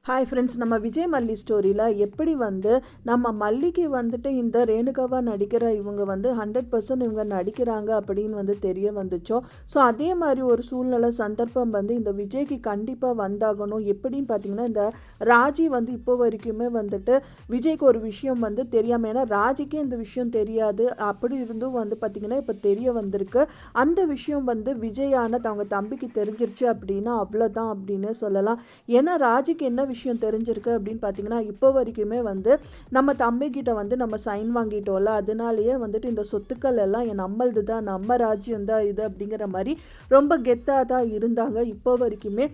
Hi friends, நம்ம விஜய் மல்லி ஸ்டோரியில் எப்படி நம்ம மல்லிக்கு இந்த ரேணுகாவாக நடிக்கிற இவங்க 100% இவங்க நடிக்கிறாங்க அப்படின்னு தெரிய வந்துச்சோ. ஸோ அதே மாதிரி ஒரு சூழ்நிலை சந்தர்ப்பம் இந்த விஜய்க்கு கண்டிப்பாக வந்தாகணும். எப்படின்னு பார்த்தீங்கன்னா, இந்த ராஜி இப்போ வரைக்குமே விஜய்க்கு ஒரு விஷயம் தெரியாமல், ஏன்னா ராஜிக்கே இந்த விஷயம் தெரியாது. அப்படி இருந்தும் பார்த்திங்கன்னா இப்போ தெரிய வந்திருக்கு. அந்த விஷயம் விஜயான அவங்க தம்பிக்கு தெரிஞ்சிருச்சு அப்படின்னா அவ்வளோதான் அப்படின்னு சொல்லலாம். ஏன்னா ராஜிக்கு என்ன விஷயம் தெரிஞ்சிருக்கு அப்படின்னு பார்த்தீங்கன்னா, இப்போ வரைக்குமே நம்ம தம்பிக்கிட்ட நம்ம சைன் வாங்கிட்டோம்ல, அதனாலேயே இந்த சொத்துக்கள் எல்லாம் நம்மளது தான், நம்ம ராஜ்யம் தான் இது அப்படிங்கிற மாதிரி ரொம்ப கெத்தாக தான் இருந்தாங்க. இப்போ வரைக்குமே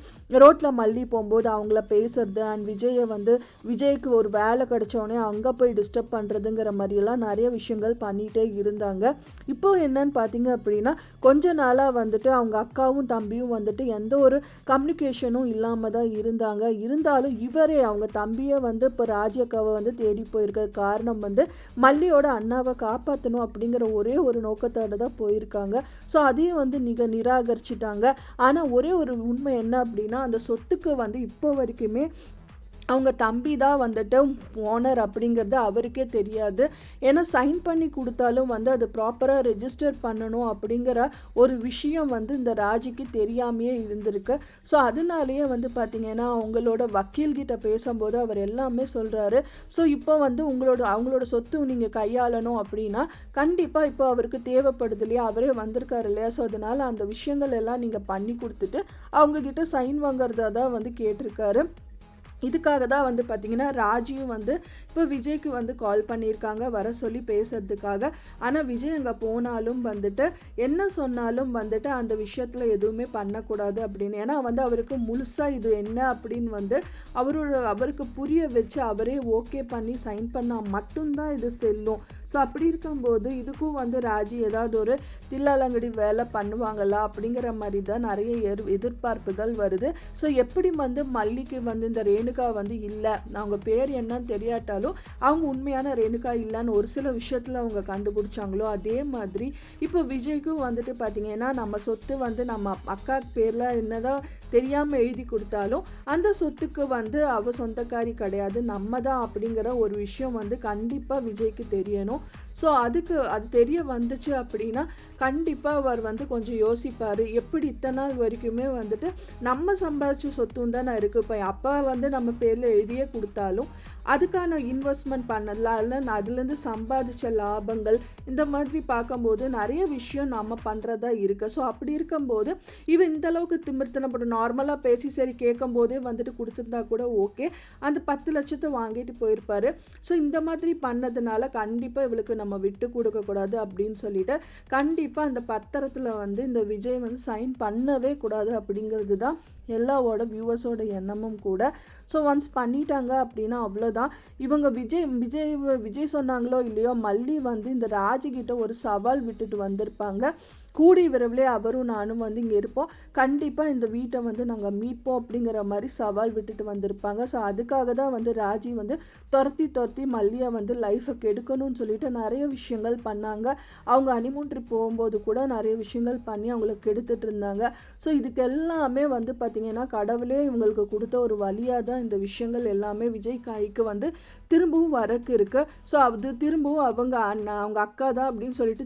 ரோட்டில் மல்லி போகும்போது அவங்கள பேசுறது அண்ட் விஜய்க்கு ஒரு வேலை கிடைச்சோடனே அங்கே போய் டிஸ்டர்ப் பண்ணுறதுங்கிற மாதிரியெல்லாம் நிறைய விஷயங்கள் பண்ணிகிட்டே இருந்தாங்க. இப்போ என்னன்னு பார்த்தீங்க அப்படின்னா, கொஞ்ச நாளாக அவங்க அக்காவும் தம்பியும் எந்த ஒரு கம்யூனிகேஷனும் இல்லாமல் தான் இருந்தாங்க. இருந்தாலும் இவரே அவங்க தம்பியை இப்போ ராஜி அக்காவை தேடி போயிருக்க காரணம் மல்லியோட அண்ணாவை காப்பாற்றணும் அப்படிங்கிற ஒரே ஒரு நோக்கத்தோடு தான் போயிருக்காங்க. ஸோ அதையும் நிராகரிச்சிட்டாங்க. ஆனால் ஒரே ஒரு உண்மை என்ன அப்படின்னா, அந்த சொத்துக்கு இப்போ வரைக்குமே அவங்க தம்பி தான் ஓனர் அப்படிங்கிறது அவருக்கே தெரியாது. ஏன்னா சைன் பண்ணி கொடுத்தாலும் அது ப்ராப்பராக ரெஜிஸ்டர் பண்ணணும் அப்படிங்கிற ஒரு விஷயம் இந்த ராஜிக்கு தெரியாமையே இருந்திருக்கு. ஸோ அதனாலேயே பார்த்திங்கன்னா அவங்களோட வக்கீல்கிட்ட பேசும்போது அவர் எல்லாமே சொல்கிறாரு. ஸோ இப்போ அவங்களோட சொத்து நீங்கள் கையாளணும் அப்படின்னா கண்டிப்பாக இப்போ அவருக்கு தேவைப்படுது இல்லையா, அவரே வந்திருக்காரு இல்லையா. ஸோ அதனால் அந்த விஷயங்கள் எல்லாம் நீங்கள் பண்ணி கொடுத்துட்டு அவங்கக்கிட்ட சைன் வாங்குறதா தான் கேட்டிருக்காரு. இதுக்காக தான் பார்த்திங்கன்னா ராஜியும் இப்போ விஜய்க்கு கால் பண்ணியிருக்காங்க வர சொல்லி பேசுறதுக்காக. ஆனால் விஜய் அங்கே போனாலும் என்ன சொன்னாலும் அந்த விஷயத்தில் எதுவுமே பண்ணக்கூடாது அப்படின்னு. ஏன்னா அவருக்கு முழுசாக இது என்ன அப்படின்னு அவருக்கு புரிய வச்சு அவரே ஓகே பண்ணி சைன் பண்ணால் மட்டும்தான் இது செல்லும். ஸோ அப்படி இருக்கும்போது இதுக்கும் ராஜி ஏதாவது ஒரு தில்லாலங்கடி வேலை பண்ணுவாங்களா அப்படிங்கிற மாதிரி தான் நிறைய எதிர்பார்ப்புகள் வருது. ஸோ எப்படி மல்லிக்கு இந்த ரேணுகா இல்லை, அவங்க பேர் என்னன்னு தெரியாட்டாலும் அவங்க உண்மையான ரேணுகா இல்லைன்னு ஒரு சில விஷயத்தில் அவங்க கண்டுபிடிச்சாங்களோ, அதே மாதிரி இப்போ விஜய்க்கும் பார்த்தீங்கன்னா நம்ம சொத்து நம்ம அக்கா பேரில் என்னதான் தெரியாமல் எழுதி கொடுத்தாலும் அந்த சொத்துக்கு அவ சொந்தக்காரி கிடையாது, நம்ம தான் அப்படிங்கிற ஒரு விஷயம் கண்டிப்பாக விஜய்க்கு தெரியணும். ஸோ அது தெரிய வந்துச்சு அப்படின்னா கண்டிப்பாக அவர் கொஞ்சம் யோசிப்பார். எப்படி இத்தனை நாள் வரைக்குமே நம்ம சம்பாதிச்ச சொத்தும் தானே இருக்குது. இப்போ அப்பா நம்ம பேரில் எழுதியே கொடுத்தாலும் அதுக்கான இன்வெஸ்ட்மெண்ட் பண்ணல, அதுலேருந்து சம்பாதிச்ச லாபங்கள் இந்த மாதிரி பார்க்கும்போது நிறைய விஷயம் நம்ம பண்ணுறதா இருக்குது. ஸோ அப்படி இருக்கும்போது இவன் இந்தளவுக்கு திமிர்த்தனப்படும் நார்மலாக பேசி சரி கேட்கும் போதே கொடுத்துருந்தா கூட ஓகே, அந்த 10 லட்சத்தை வாங்கிட்டு போயிருப்பார். ஸோ இந்த மாதிரி பண்ணதுனால கண்டிப்பாக இவளுக்கு நம்ம விட்டு கொடுக்கக்கூடாது அப்படின்னு சொல்லிட்டு கண்டிப்பாக அந்த பத்திரத்தில் இந்த விஜய் சைன் பண்ணவே கூடாது அப்படிங்கிறது தான் எல்லாவோட வியூவர்ஸோட எண்ணமும் கூட. ஸோ ஒன்ஸ் பண்ணிட்டாங்க அப்படின்னா அவ்வளோதான். இவங்க விஜய் சொன்னாங்களோ இல்லையோ, மல்லி இந்த ராஜிக்கிட்ட ஒரு சவால் விட்டுட்டு வந்திருப்பாங்க. கூடி விரைவிலே அவரும் நானும் இங்கே இருப்போம், கண்டிப்பாக இந்த வீட்டை நாங்கள் மீட்போம் அப்படிங்கிற மாதிரி சவால் விட்டுட்டு வந்திருப்பாங்க. ஸோ அதுக்காக தான் ராஜி துரத்தி மல்லியை லைஃப்பை கெடுக்கணும்னு சொல்லிட்டு நிறைய விஷயங்கள் பண்ணாங்க. அவங்க ஹனிமூன் ட்ரிப் போகும்போது கூட நிறைய விஷயங்கள் பண்ணி அவங்கள கெடுத்துட்டு இருந்தாங்க. ஸோ இதுக்கு எல்லாமே பார்த்திங்கன்னா கடவுளே இவங்களுக்கு கொடுத்த ஒரு வழியாக தான் இந்த விஷயங்கள் எல்லாமே விஜய் கைக்கு திரும்பவும் வரக்கு இருக்கு. ஸோ அது திரும்பவும் அவங்க அக்கா தான் அப்படின்னு சொல்லிட்டு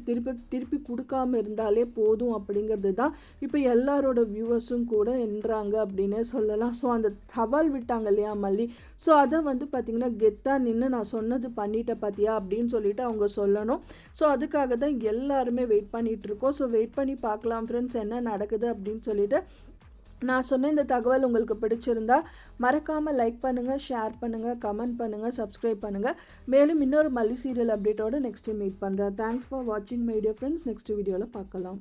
திருப்பி கொடுக்காம இருந்தாலே போதும் அப்படிங்கிறது தான் இப்போ எல்லாரோட வியூவர்ஸும் கூட என்றாங்க அப்படின்னே சொல்லலாம். ஸோ அந்த சவால் விட்டாங்க இல்லையா மல்லி, ஸோ அதை பார்த்திங்கன்னா கெத்தாக நின்று நான் சொன்னது பண்ணிட்டேன் பார்த்தியா அப்படின்னு சொல்லிட்டு அவங்க சொல்லணும். ஸோ அதுக்காக தான் எல்லாருமே வெயிட் பண்ணிகிட்டு இருக்கோம். ஸோ வெயிட் பண்ணி பார்க்கலாம் ஃப்ரெண்ட்ஸ் என்ன நடக்குது அப்படின்னு சொல்லிட்டு. நான் சொன்ன இந்த தகவல் உங்களுக்கு பிடிச்சிருந்தா மறக்காமல் லைக் பண்ணுங்கள், ஷேர் பண்ணுங்கள், கமெண்ட் பண்ணுங்கள், சப்ஸ்கிரைப் பண்ணுங்கள். மேலும் இன்னொரு மல்லி சீரியல் அப்டேட்டோடு நெக்ஸ்ட்டு மீட் பண்ணுறேன். தேங்க்ஸ் ஃபார் வாட்சிங் மை டியர் ஃப்ரெண்ட்ஸ். நெக்ஸ்ட் வீடியோவில் பார்க்கலாம்.